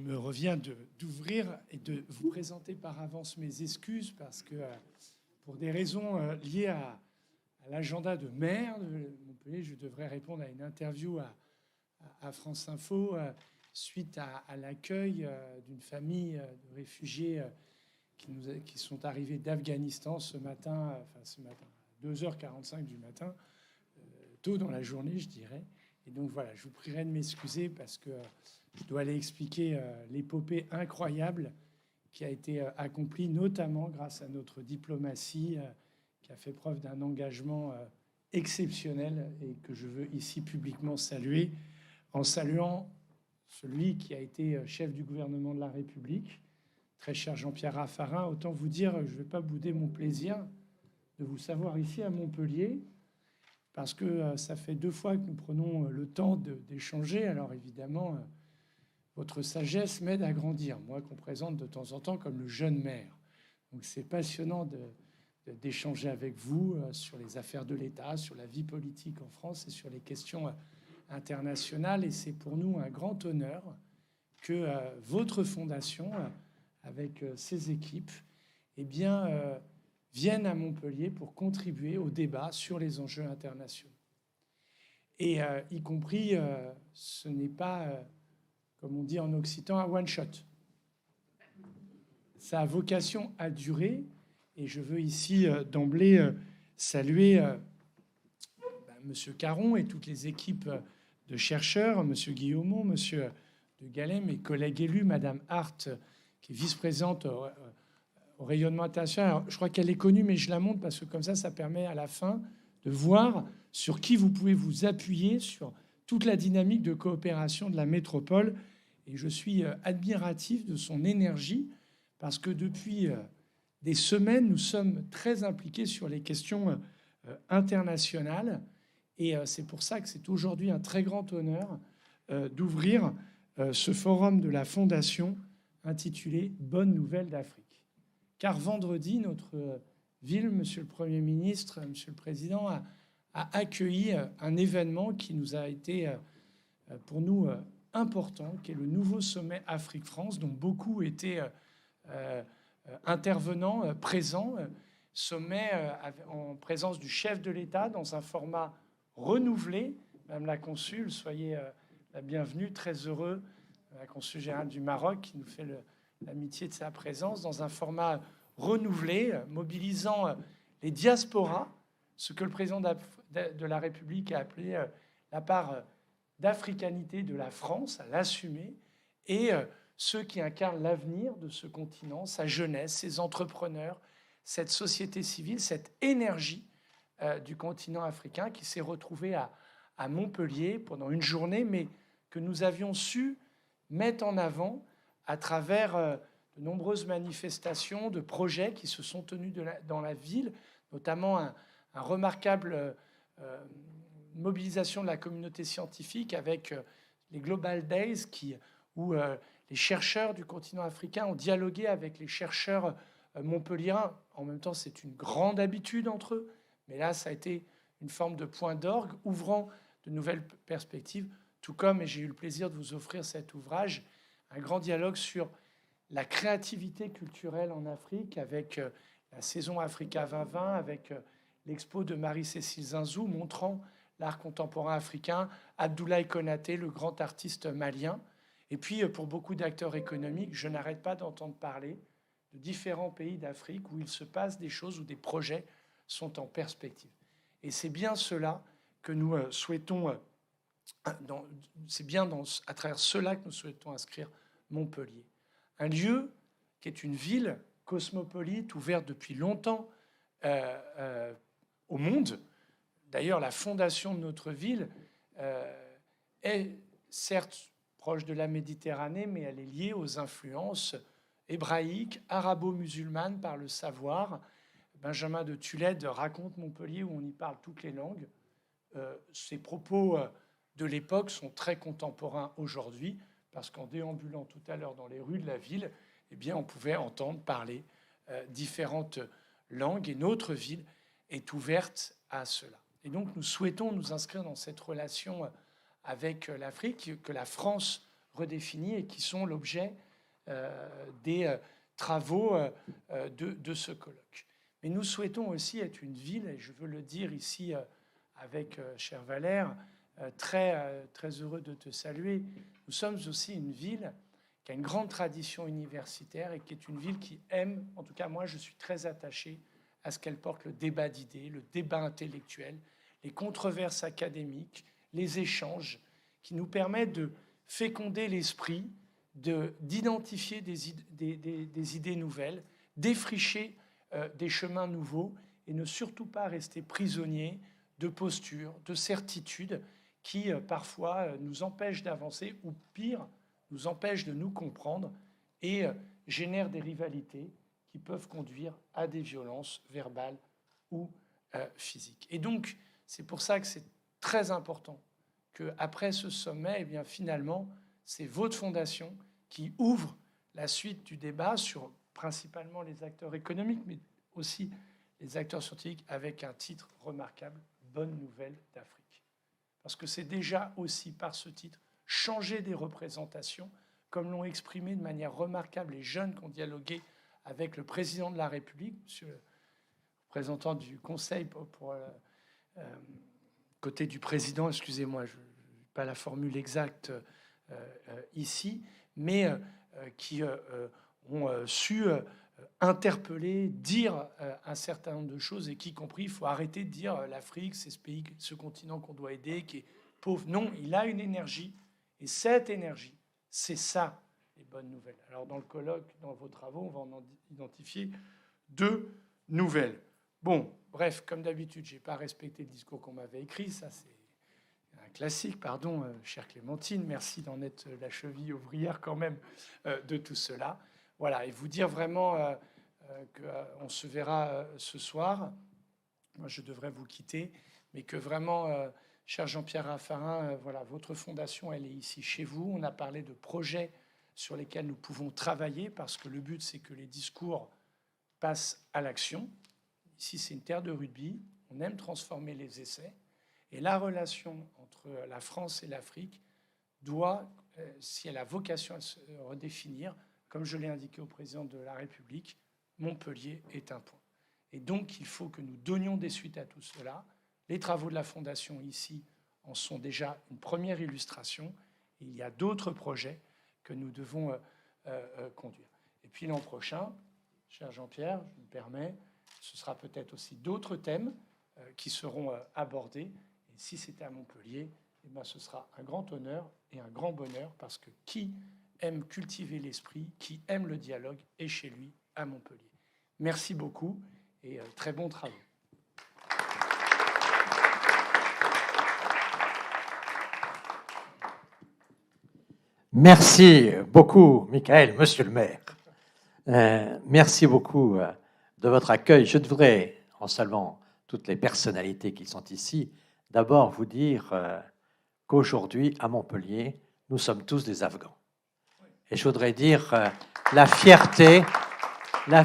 me revient d'ouvrir et de vous présenter par avance mes excuses parce que pour des raisons liées à l'agenda de maire de Montpellier, je devrais répondre à une interview à France Info suite à l'accueil d'une famille de réfugiés qui sont arrivés d'Afghanistan ce matin, 2h45 du matin, tôt dans la journée, je dirais. Et donc voilà, je vous prierai de m'excuser parce que je dois aller expliquer l'épopée incroyable qui a été accomplie, notamment grâce à notre diplomatie qui a fait preuve d'un engagement exceptionnel et que je veux ici publiquement saluer, en saluant celui qui a été chef du gouvernement de la République, très cher Jean-Pierre Raffarin. Autant vous dire, je ne vais pas bouder mon plaisir de vous savoir ici à Montpellier, parce que ça fait 2 fois que nous prenons le temps d'échanger. Alors évidemment, votre sagesse m'aide à grandir, moi qu'on présente de temps en temps comme le jeune maire. Donc c'est passionnant d'échanger avec vous sur les affaires de l'État, sur la vie politique en France et sur les questions internationales. Et c'est pour nous un grand honneur que votre fondation, avec ses équipes, eh bien, viennent à Montpellier pour contribuer au débat sur les enjeux internationaux. Et y compris, ce n'est pas, comme on dit en occitan, un one-shot. Ça a vocation à durer. Et je veux ici d'emblée saluer Monsieur Caron et toutes les équipes de chercheurs, Monsieur Guillaumont, Monsieur de Gallet, mes collègues élus, Madame Hart, qui est vice-présidente au rayonnement international. Alors, je crois qu'elle est connue, mais je la montre parce que comme ça permet à la fin de voir sur qui vous pouvez vous appuyer sur toute la dynamique de coopération de la métropole. Et je suis admiratif de son énergie parce que depuis des semaines, nous sommes très impliqués sur les questions internationales. Et c'est pour ça que c'est aujourd'hui un très grand honneur d'ouvrir ce forum de la Fondation intitulé « Bonne nouvelle d'Afrique ». Car vendredi, notre ville, Monsieur le Premier ministre, Monsieur le Président, a accueilli un événement qui nous a été, pour nous, important, qui est le nouveau sommet Afrique-France, dont beaucoup étaient intervenants, présents. Sommet en présence du chef de l'État dans un format renouvelé. Madame la consul, soyez la bienvenue, très heureux. La consul générale du Maroc qui nous fait l'amitié de sa présence dans un format renouvelé, mobilisant les diasporas, ce que le président de la République a appelé la part d'africanité de la France, à l'assumer, et ceux qui incarnent l'avenir de ce continent, sa jeunesse, ses entrepreneurs, cette société civile, cette énergie du continent africain qui s'est retrouvée à Montpellier pendant une journée, mais que nous avions su mettre en avant à travers de nombreuses manifestations, de projets qui se sont tenus dans la ville, notamment un remarquable mobilisation de la communauté scientifique avec les Global Days où les chercheurs du continent africain ont dialogué avec les chercheurs montpelliérains. En même temps, c'est une grande habitude entre eux, mais là, ça a été une forme de point d'orgue, ouvrant de nouvelles perspectives, tout comme, et j'ai eu le plaisir de vous offrir cet ouvrage, un grand dialogue sur la créativité culturelle en Afrique, avec la saison Africa 2020, avec l'expo de Marie-Cécile Zinzou, montrant l'art contemporain africain, Abdoulaye Konaté, le grand artiste malien. Et puis, pour beaucoup d'acteurs économiques, je n'arrête pas d'entendre parler de différents pays d'Afrique où il se passe des choses, où des projets sont en perspective. Et c'est bien cela que nous souhaitons, c'est bien à travers cela que nous souhaitons inscrire Montpellier. Un lieu qui est une ville cosmopolite, ouverte depuis longtemps au monde. D'ailleurs, la fondation de notre ville est certes proche de la Méditerranée, mais elle est liée aux influences hébraïques, arabo-musulmanes par le savoir. Benjamin de Tulède raconte Montpellier où on y parle toutes les langues. Ces propos de l'époque sont très contemporains aujourd'hui, parce qu'en déambulant tout à l'heure dans les rues de la ville, eh bien, on pouvait entendre parler différentes langues, et notre ville est ouverte à cela. Et donc, nous souhaitons nous inscrire dans cette relation avec l'Afrique, que la France redéfinis et qui sont l'objet des travaux de ce colloque. Mais nous souhaitons aussi être une ville, et je veux le dire ici avec cher Valère, très heureux de te saluer. Nous sommes aussi une ville qui a une grande tradition universitaire et qui est une ville qui aime, en tout cas moi je suis très attaché à ce qu'elle porte le débat d'idées, le débat intellectuel, les controverses académiques, les échanges qui nous permettent de féconder l'esprit, d'identifier des idées nouvelles, défricher des chemins nouveaux et ne surtout pas rester prisonnier de postures, de certitudes qui parfois nous empêchent d'avancer ou pire, nous empêchent de nous comprendre et génèrent des rivalités qui peuvent conduire à des violences verbales ou physiques. Et donc, c'est pour ça que c'est très important qu'après ce sommet, eh bien, finalement, c'est votre fondation qui ouvre la suite du débat sur principalement les acteurs économiques, mais aussi les acteurs scientifiques, avec un titre remarquable, « Bonne nouvelle d'Afrique ». Parce que c'est déjà aussi par ce titre changer des représentations, comme l'ont exprimé de manière remarquable les jeunes qui ont dialogué avec le président de la République, monsieur le représentant du Conseil pour côté du président, excusez-moi, je n'ai pas la formule exacte ici, mais qui ont su interpeller, dire un certain nombre de choses et qui compris, il faut arrêter de dire l'Afrique, c'est ce pays, ce continent qu'on doit aider, qui est pauvre. Non, il a une énergie et cette énergie, c'est ça les bonnes nouvelles. Alors dans le colloque, dans vos travaux, on va en identifier 2 nouvelles. Bon, bref, comme d'habitude, je n'ai pas respecté le discours qu'on m'avait écrit, ça c'est un classique, pardon, chère Clémentine, merci d'en être la cheville ouvrière quand même de tout cela. Voilà, et vous dire vraiment qu'on se verra ce soir. Moi, je devrais vous quitter, mais que vraiment, cher Jean-Pierre Raffarin, voilà, votre fondation, elle est ici chez vous. On a parlé de projets sur lesquels nous pouvons travailler, parce que le but, c'est que les discours passent à l'action. Ici, c'est une terre de rugby. On aime transformer les essais. Et la relation entre la France et l'Afrique doit, si elle a vocation à se redéfinir, comme je l'ai indiqué au président de la République, Montpellier est un point. Et donc, il faut que nous donnions des suites à tout cela. Les travaux de la Fondation ici en sont déjà une première illustration. Et il y a d'autres projets que nous devons conduire. Et puis l'an prochain, cher Jean-Pierre, je me permets, ce sera peut-être aussi d'autres thèmes qui seront abordés. Et si c'était à Montpellier, eh bien, ce sera un grand honneur et un grand bonheur, parce que qui aime cultiver l'esprit, qui aime le dialogue, est chez lui à Montpellier. Merci beaucoup et très bons travaux. Merci beaucoup, Michael, monsieur le maire. Merci beaucoup de votre accueil. Je voudrais, en saluant toutes les personnalités qui sont ici, d'abord vous dire qu'aujourd'hui, à Montpellier, nous sommes tous des Afghans. Et je voudrais dire la fierté d'un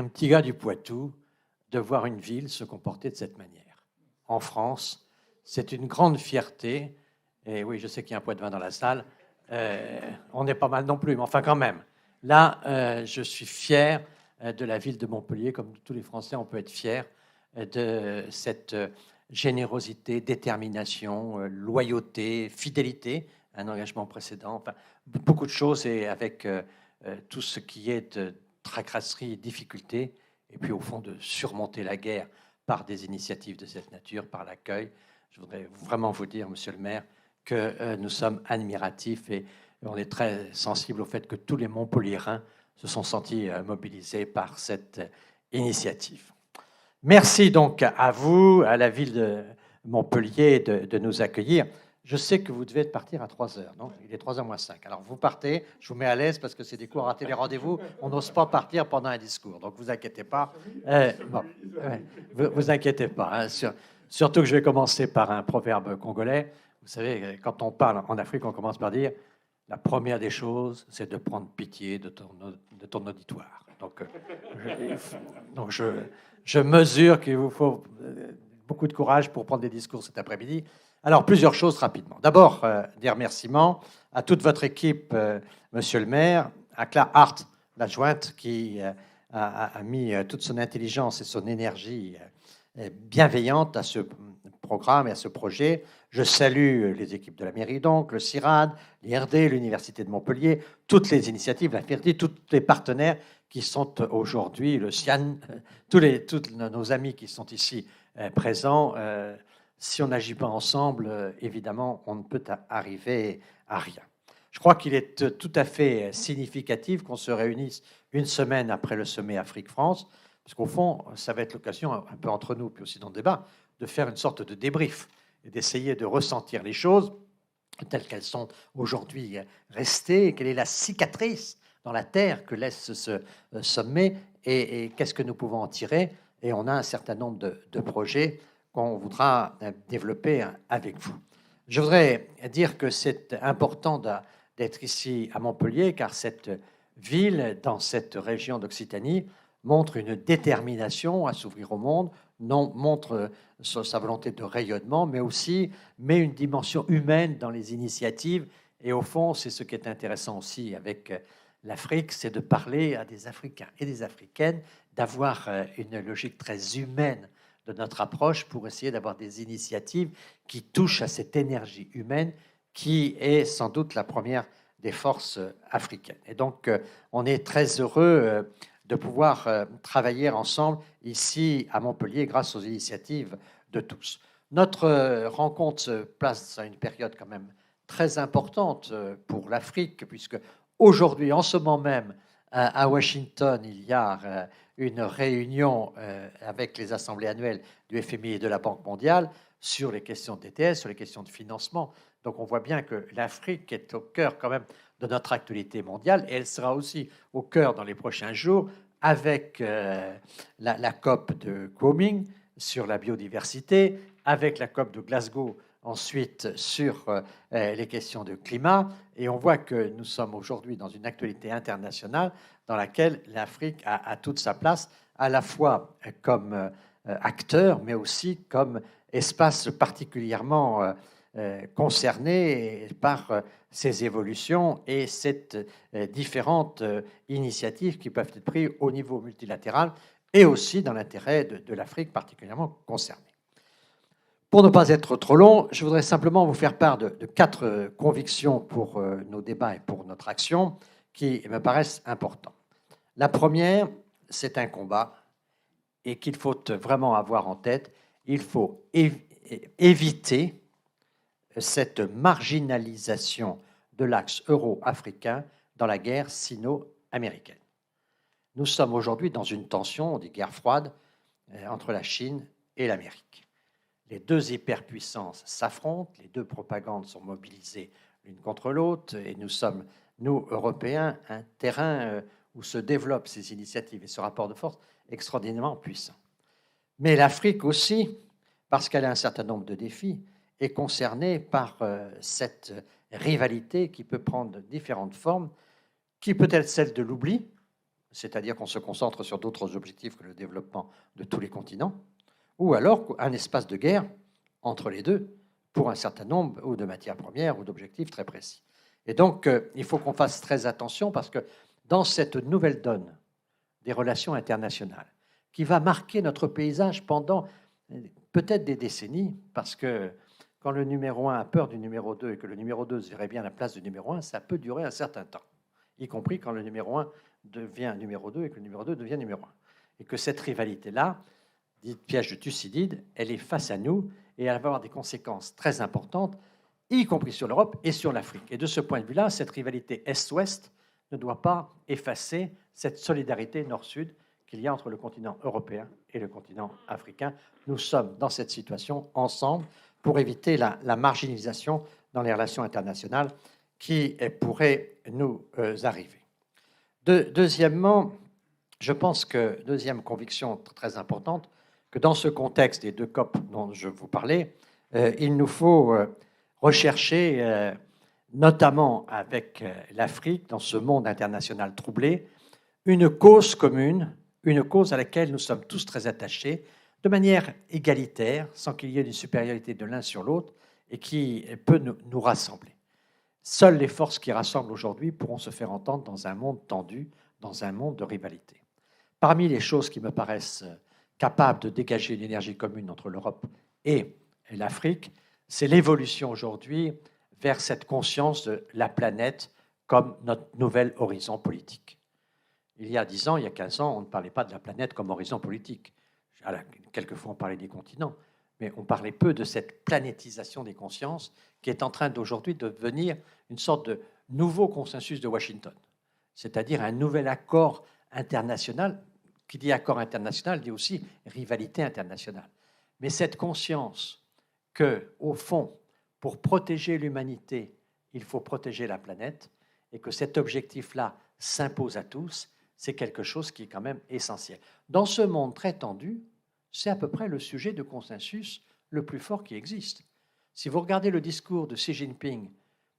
petit gars du Poitou de voir une ville se comporter de cette manière. En France, c'est une grande fierté. Et oui, je sais qu'il y a un pot de vin dans la salle. On n'est pas mal non plus, mais enfin quand même. Là, je suis fier de la ville de Montpellier. Comme tous les Français, on peut être fier de cette générosité, détermination, loyauté, fidélité, un engagement précédent, enfin, beaucoup de choses, et avec tout ce qui est de tracasserie et difficulté, et puis au fond de surmonter la guerre par des initiatives de cette nature, par l'accueil. Je voudrais vraiment vous dire, monsieur le maire, que nous sommes admiratifs et on est très sensibles au fait que tous les Montpelliérains se sont sentis mobilisés par cette initiative. Merci donc à vous, à la ville de Montpellier, de nous accueillir. Je sais que vous devez partir à 3 heures, non ? Il est 3h moins 5. Alors vous partez, je vous mets à l'aise parce que c'est des cours à rater les rendez-vous. On n'ose pas partir pendant un discours, donc vous inquiétez pas. Vous inquiétez pas. Hein, surtout que je vais commencer par un proverbe congolais. Vous savez, quand on parle en Afrique, on commence par dire la première des choses, c'est de prendre pitié de ton auditoire. Donc, je mesure qu'il vous faut beaucoup de courage pour prendre des discours cet après-midi. Alors, plusieurs choses rapidement. D'abord, des remerciements à toute votre équipe, Monsieur le maire, à Claire Hart, l'adjointe, qui a mis toute son intelligence et son énergie bienveillante à ce programme et à ce projet. Je salue les équipes de la mairie, donc, le CIRAD, l'IRD, l'Université de Montpellier, toutes les initiatives, la FIRDI, tous les partenaires qui sont aujourd'hui, le CIAN, tous nos amis qui sont ici présents. Si on n'agit pas ensemble, évidemment, on ne peut arriver à rien. Je crois qu'il est tout à fait significatif qu'on se réunisse une semaine après le sommet Afrique-France, parce qu'au fond, ça va être l'occasion, un peu entre nous, puis aussi dans le débat, de faire une sorte de débrief et d'essayer de ressentir les choses telles qu'elles sont aujourd'hui restées, quelle est la cicatrice dans la terre que laisse ce sommet, et qu'est-ce que nous pouvons en tirer. Et on a un certain nombre de projets qu'on voudra développer avec vous. Je voudrais dire que c'est important d'être ici à Montpellier, car cette ville, dans cette région d'Occitanie, montre une détermination à s'ouvrir au monde, montre sa volonté de rayonnement, mais aussi met une dimension humaine dans les initiatives. Et au fond, c'est ce qui est intéressant aussi avec l'Afrique, c'est de parler à des Africains et des Africaines, d'avoir une logique très humaine de notre approche pour essayer d'avoir des initiatives qui touchent à cette énergie humaine qui est sans doute la première des forces africaines. Et donc, on est très heureux de pouvoir travailler ensemble ici à Montpellier grâce aux initiatives de tous. Notre rencontre se place à une période quand même très importante pour l'Afrique, puisque aujourd'hui, en ce moment même, à Washington, il y a une réunion avec les assemblées annuelles du FMI et de la Banque mondiale sur les questions d'ETS, sur les questions de financement. Donc on voit bien que l'Afrique est au cœur quand même de notre actualité mondiale, et elle sera aussi au cœur dans les prochains jours avec la COP de Kunming sur la biodiversité, avec la COP de Glasgow ensuite sur les questions de climat. Et on voit que nous sommes aujourd'hui dans une actualité internationale dans laquelle l'Afrique a toute sa place, à la fois comme acteur, mais aussi comme espace particulièrement concerné par ces évolutions et ces différentes initiatives qui peuvent être prises au niveau multilatéral et aussi dans l'intérêt de l'Afrique particulièrement concernée. Pour ne pas être trop long, je voudrais simplement vous faire part de 4 convictions pour nos débats et pour notre action qui me paraissent importantes. La première, c'est un combat et qu'il faut vraiment avoir en tête. Il faut éviter cette marginalisation de l'axe euro-africain dans la guerre sino-américaine. Nous sommes aujourd'hui dans une tension, on dit guerre froide, entre la Chine et l'Amérique. Les deux hyperpuissances s'affrontent, les deux propagandes sont mobilisées l'une contre l'autre, et nous sommes, nous, Européens, un terrain où se développent ces initiatives et ce rapport de force extraordinairement puissant. Mais l'Afrique aussi, parce qu'elle a un certain nombre de défis, est concernée par cette rivalité qui peut prendre différentes formes, qui peut être celle de l'oubli, c'est-à-dire qu'on se concentre sur d'autres objectifs que le développement de tous les continents, ou alors un espace de guerre entre les deux pour un certain nombre ou de matières premières ou d'objectifs très précis. Et donc, il faut qu'on fasse très attention parce que dans cette nouvelle donne des relations internationales qui va marquer notre paysage pendant peut-être des décennies, parce que quand le numéro 1 a peur du numéro 2 et que le numéro 2 se verrait bien à la place du numéro 1, ça peut durer un certain temps, y compris quand le numéro 1 devient numéro 2 et que le numéro 2 devient numéro 1. Et que cette rivalité-là, dite piège de Thucydide, elle est face à nous et elle va avoir des conséquences très importantes, y compris sur l'Europe et sur l'Afrique. Et de ce point de vue-là, cette rivalité Est-Ouest ne doit pas effacer cette solidarité Nord-Sud qu'il y a entre le continent européen et le continent africain. Nous sommes dans cette situation ensemble pour éviter la marginalisation dans les relations internationales qui pourrait nous arriver. Deuxièmement, je pense que, deuxième conviction très importante, que dans ce contexte des 2 COP dont je vous parlais, il nous faut rechercher, notamment avec l'Afrique, dans ce monde international troublé, une cause commune, une cause à laquelle nous sommes tous très attachés, de manière égalitaire, sans qu'il y ait une supériorité de l'un sur l'autre, et qui peut nous rassembler. Seules les forces qui rassemblent aujourd'hui pourront se faire entendre dans un monde tendu, dans un monde de rivalité. Parmi les choses qui me paraissent capables de dégager une énergie commune entre l'Europe et l'Afrique, c'est l'évolution aujourd'hui vers cette conscience de la planète comme notre nouvel horizon politique. Il y a 10 ans, il y a 15 ans, on ne parlait pas de la planète comme horizon politique. Quelquefois, on parlait des continents, mais on parlait peu de cette planétisation des consciences qui est en train d'aujourd'hui de devenir une sorte de nouveau consensus de Washington, c'est-à-dire un nouvel accord international. Qui dit accord international dit aussi rivalité internationale. Mais cette conscience que, au fond, pour protéger l'humanité, il faut protéger la planète, et que cet objectif-là s'impose à tous, c'est quelque chose qui est quand même essentiel. Dans ce monde très tendu, c'est à peu près le sujet de consensus le plus fort qui existe. Si vous regardez le discours de Xi Jinping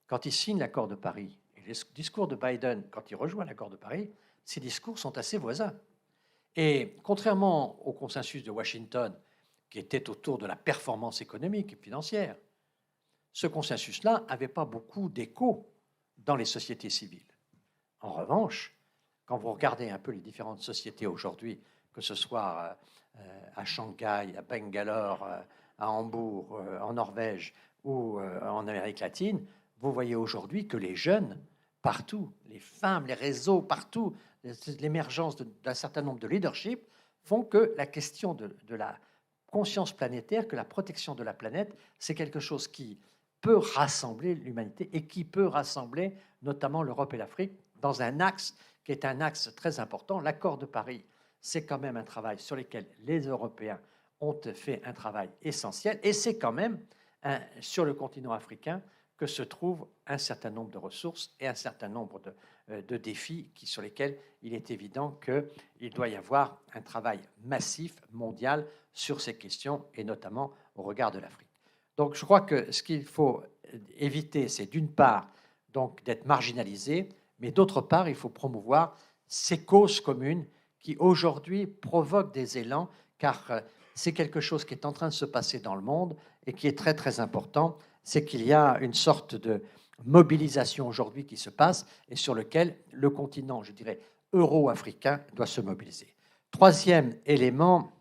quand il signe l'accord de Paris, et le discours de Biden quand il rejoint l'accord de Paris, ces discours sont assez voisins. Et contrairement au consensus de Washington, qui était autour de la performance économique et financière, ce consensus-là n'avait pas beaucoup d'écho dans les sociétés civiles. En revanche, quand vous regardez un peu les différentes sociétés aujourd'hui, que ce soit à Shanghai, à Bangalore, à Hambourg, en Norvège ou en Amérique latine, vous voyez aujourd'hui que les jeunes, partout, les femmes, les réseaux, partout, l'émergence d'un certain nombre de leaderships font que la question de la conscience planétaire, que la protection de la planète, c'est quelque chose qui peut rassembler l'humanité et qui peut rassembler notamment l'Europe et l'Afrique dans un axe qui est un axe très important. L'accord de Paris, c'est quand même un travail sur lequel les Européens ont fait un travail essentiel, et c'est quand même sur le continent africain que se trouvent un certain nombre de ressources et un certain nombre de défis sur lesquels il est évident qu'il doit y avoir un travail massif, mondial, sur ces questions, et notamment au regard de l'Afrique. Donc je crois que ce qu'il faut éviter, c'est d'une part donc d'être marginalisé, mais d'autre part, il faut promouvoir ces causes communes qui aujourd'hui provoquent des élans, car c'est quelque chose qui est en train de se passer dans le monde et qui est très très important, c'est qu'il y a une sorte de mobilisation aujourd'hui qui se passe et sur lequel le continent, je dirais, euro-africain doit se mobiliser. Troisième élément,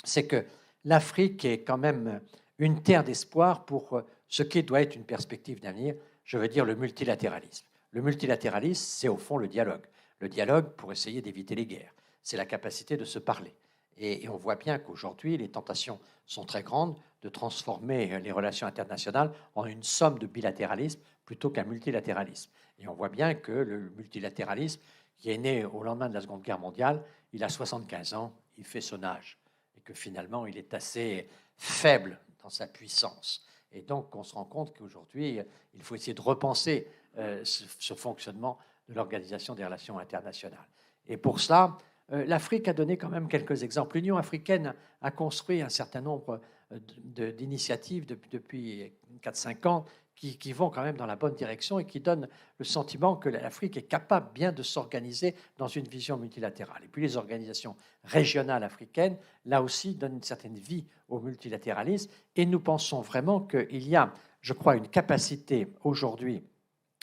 c'est que l'Afrique est quand même une terre d'espoir pour ce qui doit être une perspective d'avenir, je veux dire le multilatéralisme. Le multilatéralisme, c'est au fond le dialogue. Le dialogue pour essayer d'éviter les guerres. C'est la capacité de se parler. Et on voit bien qu'aujourd'hui, les tentations sont très grandes de transformer les relations internationales en une somme de bilatéralisme plutôt qu'un multilatéralisme. Et on voit bien que le multilatéralisme, qui est né au lendemain de la Seconde Guerre mondiale, il a 75 ans, il fait son âge. Et que finalement, il est assez faible dans sa puissance. Et donc, on se rend compte qu'aujourd'hui, il faut essayer de repenser ce fonctionnement de l'Organisation des relations internationales. Et pour cela, l'Afrique a donné quand même quelques exemples. L'Union africaine a construit un certain nombre d'initiatives depuis 4-5 ans qui vont quand même dans la bonne direction et qui donnent le sentiment que l'Afrique est capable bien de s'organiser dans une vision multilatérale. Et puis les organisations régionales africaines, là aussi, donnent une certaine vie au multilatéralisme. Et nous pensons vraiment qu'il y a, je crois, une capacité aujourd'hui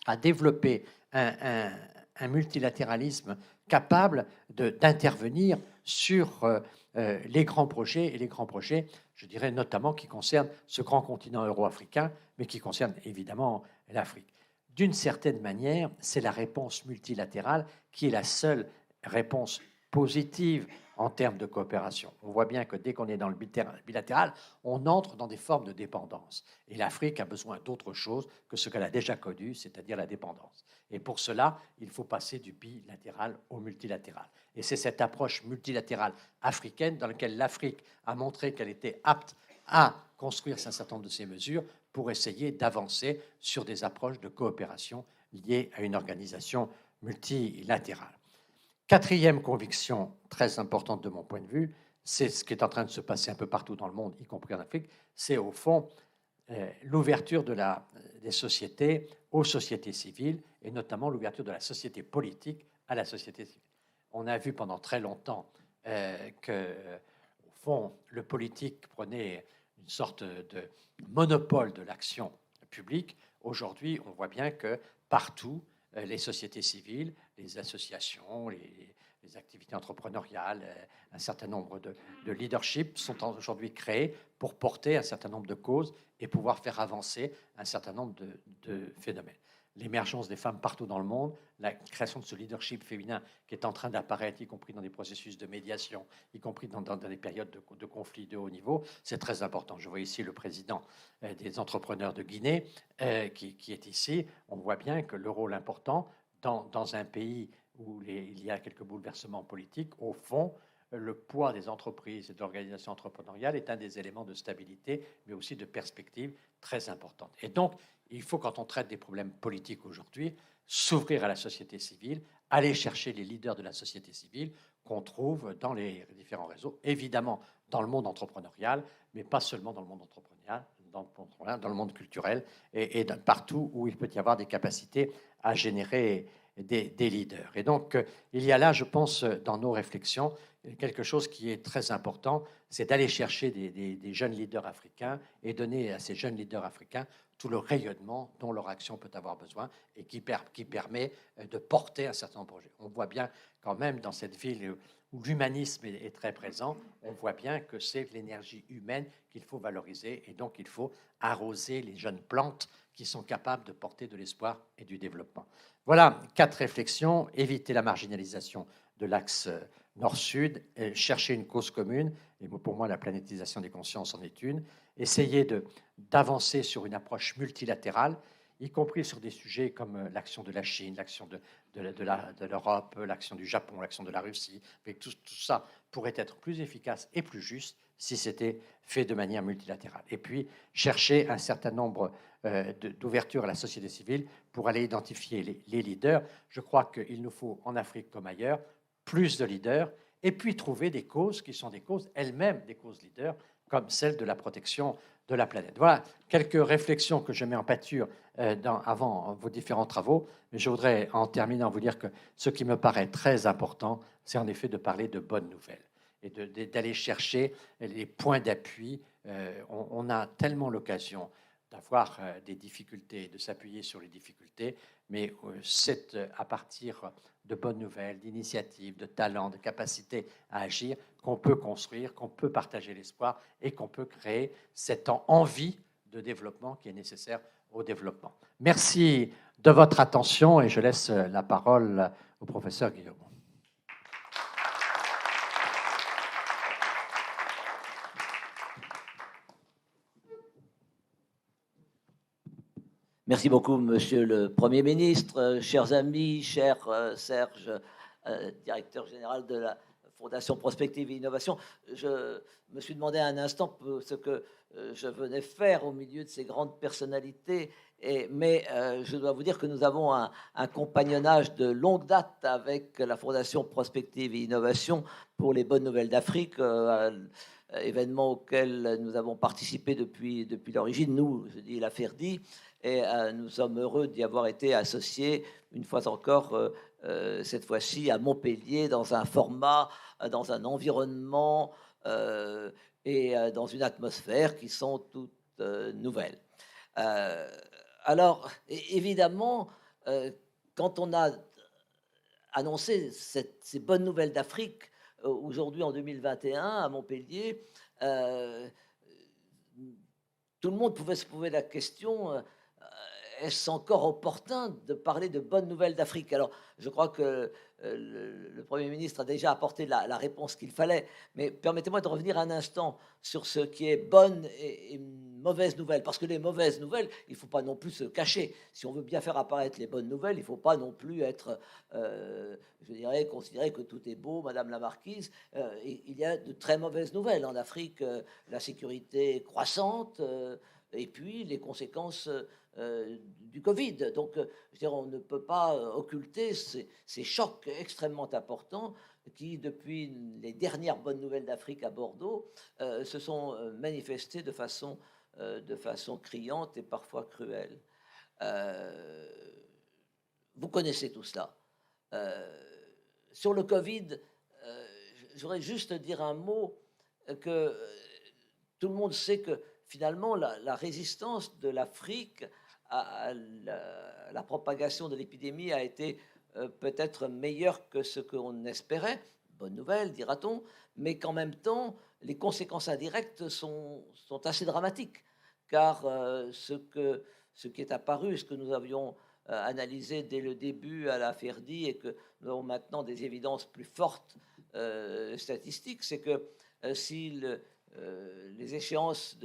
à développer un multilatéralisme capable d'intervenir sur les grands projets, et les grands projets, je dirais notamment qui concernent ce grand continent euro-africain, mais qui concernent évidemment l'Afrique. D'une certaine manière, c'est la réponse multilatérale qui est la seule réponse positive en termes de coopération. On voit bien que dès qu'on est dans le bilatéral, on entre dans des formes de dépendance. Et l'Afrique a besoin d'autre chose que ce qu'elle a déjà connu, c'est-à-dire la dépendance. Et pour cela, il faut passer du bilatéral au multilatéral. Et c'est cette approche multilatérale africaine dans laquelle l'Afrique a montré qu'elle était apte à construire un certain nombre de ces mesures pour essayer d'avancer sur des approches de coopération liées à une organisation multilatérale. Quatrième conviction très importante de mon point de vue, c'est ce qui est en train de se passer un peu partout dans le monde, y compris en Afrique, c'est au fond l'ouverture des sociétés aux sociétés civiles, et notamment l'ouverture de la société politique à la société civile. On a vu pendant très longtemps que, au fond, le politique prenait une sorte de monopole de l'action publique. Aujourd'hui, on voit bien que partout, les sociétés civiles, les associations, les activités entrepreneuriales, un certain nombre de leaderships sont aujourd'hui créés pour porter un certain nombre de causes et pouvoir faire avancer un certain nombre de phénomènes. L'émergence des femmes partout dans le monde, la création de ce leadership féminin qui est en train d'apparaître, y compris dans des processus de médiation, y compris dans des périodes de conflits de haut niveau, c'est très important. Je vois ici le président des entrepreneurs de Guinée qui est ici. On voit bien que le rôle important dans un pays où il y a quelques bouleversements politiques, au fond, le poids des entreprises et de l'organisation entrepreneuriale est un des éléments de stabilité, mais aussi de perspective très importante. Et donc, il faut, quand on traite des problèmes politiques aujourd'hui, s'ouvrir à la société civile, aller chercher les leaders de la société civile qu'on trouve dans les différents réseaux, évidemment dans le monde entrepreneurial, mais pas seulement dans le monde entrepreneurial, dans le monde culturel et partout où il peut y avoir des capacités à générer des leaders. Et donc, il y a là, je pense, dans nos réflexions, quelque chose qui est très important, c'est d'aller chercher des jeunes leaders africains et donner à ces jeunes leaders africains tout le rayonnement dont leur action peut avoir besoin et qui permet de porter un certain nombre de projets. On voit bien quand même dans cette ville où l'humanisme est très présent, on voit bien que c'est l'énergie humaine qu'il faut valoriser et donc il faut arroser les jeunes plantes qui sont capables de porter de l'espoir et du développement. Voilà 4 réflexions. Éviter la marginalisation de l'axe nord-sud, chercher une cause commune, et pour moi la planétisation des consciences en est une, essayer d'avancer sur une approche multilatérale, y compris sur des sujets comme l'action de la Chine, l'action de l'Europe, l'action du Japon, l'action de la Russie. Mais tout ça pourrait être plus efficace et plus juste si c'était fait de manière multilatérale. Et puis, chercher un certain nombre d'ouvertures à la société civile pour aller identifier les leaders. Je crois qu'il nous faut, en Afrique comme ailleurs, plus de leaders, et puis trouver des causes qui sont des causes elles-mêmes des causes leaders, comme celle de la protection de la planète. Voilà quelques réflexions que je mets en pâture avant vos différents travaux, mais je voudrais en terminant vous dire que ce qui me paraît très important, c'est en effet de parler de bonnes nouvelles et d'aller chercher les points d'appui. On a tellement l'occasion d'avoir des difficultés, de s'appuyer sur les difficultés, mais c'est à partir de bonnes nouvelles, d'initiatives, de talents, de capacités à agir qu'on peut construire, qu'on peut partager l'espoir et qu'on peut créer cette envie de développement qui est nécessaire au développement. Merci de votre attention et je laisse la parole au professeur Guillaume. Merci beaucoup, Monsieur le Premier ministre, chers amis, cher Serge, directeur général de la Fondation Prospective et Innovation. Je me suis demandé un instant ce que je venais faire au milieu de ces grandes personnalités, mais je dois vous dire que nous avons un compagnonnage de longue date avec la Fondation Prospective et Innovation pour les bonnes nouvelles d'Afrique, événement auquel nous avons participé depuis l'origine, nous, je dis la FERDI, et nous sommes heureux d'y avoir été associés une fois encore, cette fois-ci à Montpellier, dans un format, dans un environnement et dans une atmosphère qui sont toutes nouvelles. Alors, évidemment, quand on a annoncé ces bonnes nouvelles d'Afrique, aujourd'hui en 2021 à Montpellier, tout le monde pouvait se poser la question, est-ce encore opportun de parler de bonnes nouvelles d'Afrique? Alors, je crois que le Premier ministre a déjà apporté la réponse qu'il fallait, mais permettez-moi de revenir un instant sur ce qui est bonne et mauvaise nouvelle, parce que les mauvaises nouvelles, il ne faut pas non plus se cacher. Si on veut bien faire apparaître les bonnes nouvelles, il ne faut pas non plus être, je dirais, considérer que tout est beau, Madame la Marquise. Il y a de très mauvaises nouvelles en Afrique, la sécurité croissante, et puis les conséquences du Covid. Donc, je veux dire, on ne peut pas occulter ces chocs extrêmement importants qui, depuis les dernières bonnes nouvelles d'Afrique à Bordeaux, se sont manifestés de façon criante et parfois cruelle. Vous connaissez tout cela. Sur le Covid, je voudrais juste dire un mot que tout le monde sait que finalement, la résistance de l'Afrique à la propagation de l'épidémie a été peut-être meilleure que ce qu'on espérait. Bonne nouvelle, dira-t-on, mais qu'en même temps, les conséquences indirectes sont assez dramatiques, car ce qui est apparu, ce que nous avions analysé dès le début à la FERDI et que nous avons maintenant des évidences plus fortes statistiques, c'est que si les échéances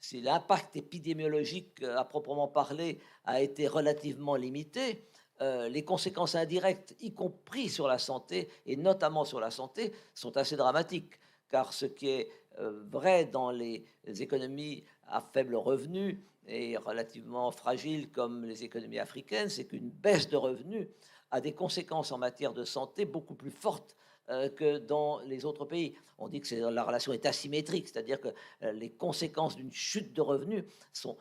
si l'impact épidémiologique à proprement parler a été relativement limité, les conséquences indirectes, y compris sur la santé, et notamment sur la santé, sont assez dramatiques. Car ce qui est vrai dans les économies à faible revenu et relativement fragiles comme les économies africaines, c'est qu'une baisse de revenus a des conséquences en matière de santé beaucoup plus fortes que dans les autres pays. On dit que la relation est asymétrique, c'est-à-dire que les conséquences d'une chute de revenus sont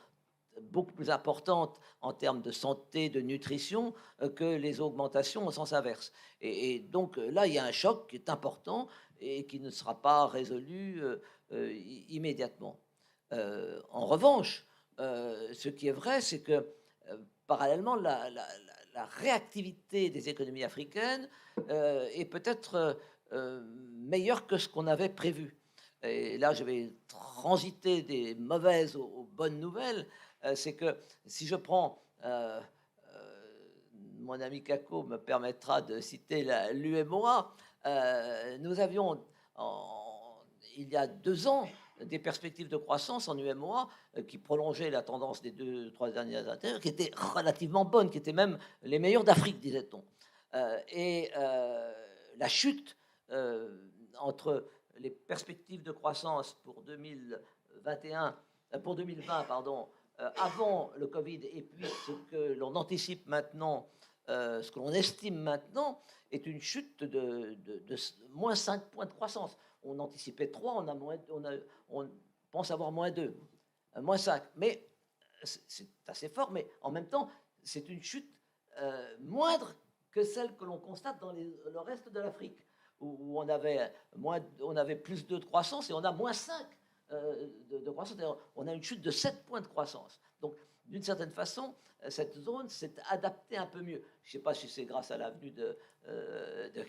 beaucoup plus importantes en termes de santé, de nutrition, que les augmentations au sens inverse. Et donc là, il y a un choc qui est important et qui ne sera pas résolu immédiatement. En revanche, ce qui est vrai, c'est que parallèlement, la réactivité des économies africaines est peut-être meilleure que ce qu'on avait prévu. Et là, je vais transiter des mauvaises aux bonnes nouvelles. C'est que si je prends, mon ami Kako me permettra de citer l'UMOA, nous avions il y a 2 ans des perspectives de croissance en UMOA qui prolongeaient la tendance des 2-3 dernières années, qui étaient relativement bonnes, qui étaient même les meilleures d'Afrique, disait-on. La chute entre les perspectives de croissance pour 2021, pour 2020, pardon, avant le Covid, et puis ce que l'on anticipe maintenant, ce que l'on estime maintenant, est une chute de moins 5 points de croissance. On anticipait 3, on pense avoir moins 2, moins 5. Mais c'est assez fort, mais en même temps, c'est une chute moindre que celle que l'on constate dans le reste de l'Afrique, où on avait plus 2 de croissance et on a moins 5 de croissance. On a une chute de 7 points de croissance. Donc, d'une certaine façon, cette zone s'est adaptée un peu mieux. Je ne sais pas si c'est grâce à l'avenue de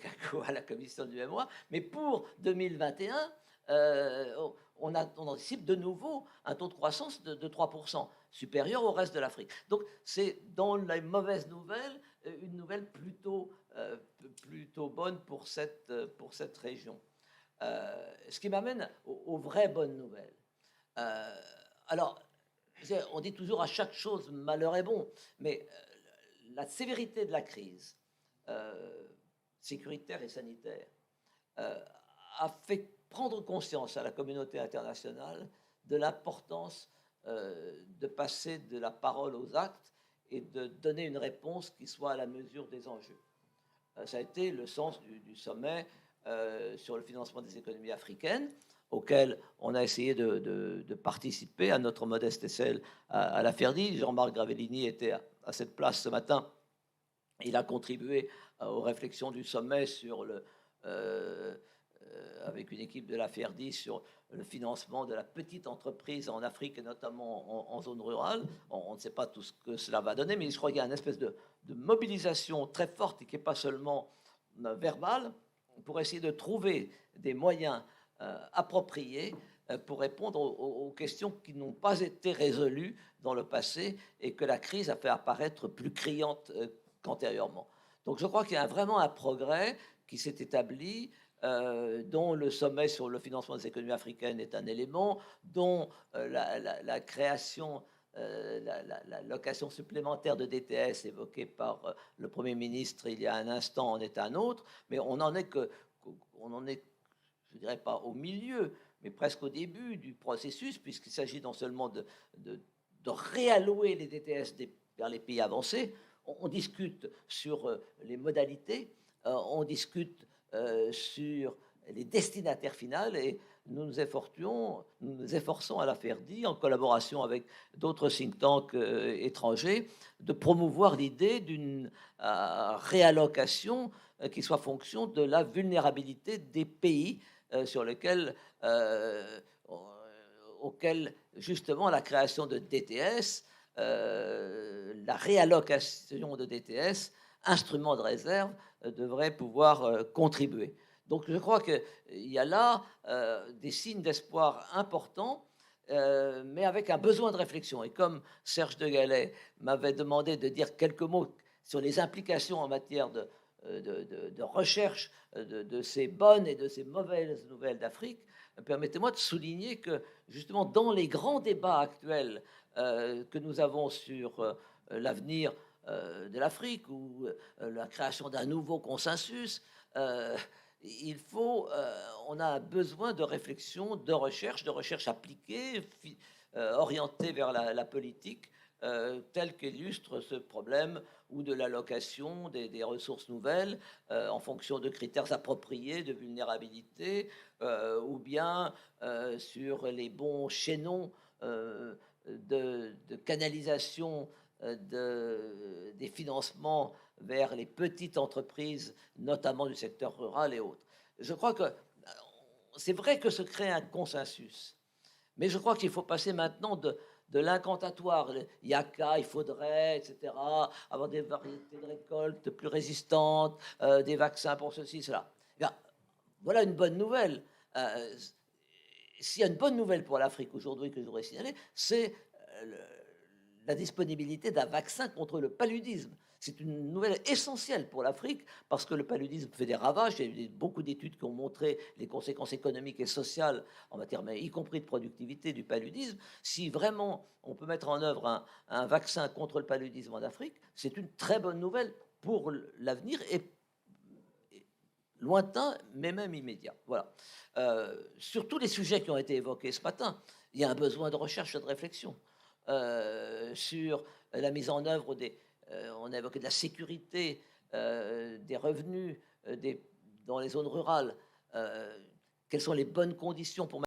Kako à la commission du mémoire, mais pour 2021, on anticipe de nouveau un taux de croissance de 3%, supérieur au reste de l'Afrique. Donc, c'est dans les mauvaises nouvelles, une nouvelle plutôt bonne pour cette région. Ce qui m'amène aux vraies bonnes nouvelles. Alors, on dit toujours à chaque chose malheur est bon, mais la sévérité de la crise sécuritaire et sanitaire a fait prendre conscience à la communauté internationale de l'importance de passer de la parole aux actes et de donner une réponse qui soit à la mesure des enjeux. Ça a été le sens du sommet sur le financement des économies africaines, auquel on a essayé de participer à notre modeste échelle à la FERDI. Jean-Marc Gravellini était à cette place ce matin. Il a contribué aux réflexions du sommet avec une équipe de la FERDI sur le financement de la petite entreprise en Afrique et notamment en zone rurale. On ne sait pas tout ce que cela va donner, mais je crois qu'il y a une espèce de mobilisation très forte et qui n'est pas seulement verbale pour essayer de trouver des moyens appropriés pour répondre aux questions qui n'ont pas été résolues dans le passé et que la crise a fait apparaître plus criantes qu'antérieurement. Donc je crois qu'il y a vraiment un progrès qui s'est établi, dont le sommet sur le financement des économies africaines est un élément, dont la création, la location supplémentaire de DTS évoquée par le Premier ministre il y a un instant en est un autre, mais on en est, je dirais pas au milieu, mais presque au début du processus, puisqu'il s'agit non seulement de réallouer les DTS vers les pays avancés. On discute sur les modalités, on discute sur les destinataires finales, et nous nous efforçons à la FERDI, en collaboration avec d'autres think tanks étrangers, de promouvoir l'idée d'une réallocation qui soit fonction de la vulnérabilité des pays sur lesquels auquel justement la création de DTS, la réallocation de DTS, instrument de réserve, devrait pouvoir contribuer. Donc je crois qu'il y a là des signes d'espoir importants, mais avec un besoin de réflexion. Et comme Serge de Galais m'avait demandé de dire quelques mots sur les implications en matière de recherche de ces bonnes et de ces mauvaises nouvelles d'Afrique, permettez-moi de souligner que justement dans les grands débats actuels que nous avons sur l'avenir de l'Afrique ou la création d'un nouveau consensus, il faut, on a besoin de réflexion, de recherche appliquée, orientée vers la politique, telle qu'illustre ce problème ou de l'allocation des ressources nouvelles en fonction de critères appropriés de vulnérabilité, ou bien sur les bons chaînons de canalisation des financements vers les petites entreprises, notamment du secteur rural et autres. Je crois que c'est vrai que se crée un consensus, mais je crois qu'il faut passer maintenant de l'incantatoire, le yaka, il faudrait, etc., avoir des variétés de récoltes plus résistantes, des vaccins pour ceci, cela. Eh bien, voilà une bonne nouvelle. S'il y a une bonne nouvelle pour l'Afrique aujourd'hui que je voudrais signaler, c'est la disponibilité d'un vaccin contre le paludisme. C'est une nouvelle essentielle pour l'Afrique parce que le paludisme fait des ravages. Il y a eu beaucoup d'études qui ont montré les conséquences économiques et sociales en matière, mais y compris de productivité du paludisme. Si vraiment on peut mettre en œuvre un vaccin contre le paludisme en Afrique, c'est une très bonne nouvelle pour l'avenir et lointain, mais même immédiat. Voilà. Sur tous les sujets qui ont été évoqués ce matin, il y a un besoin de recherche et de réflexion. Sur la mise en œuvre on a évoqué de la sécurité, des revenus dans les zones rurales. Quelles sont les bonnes conditions pour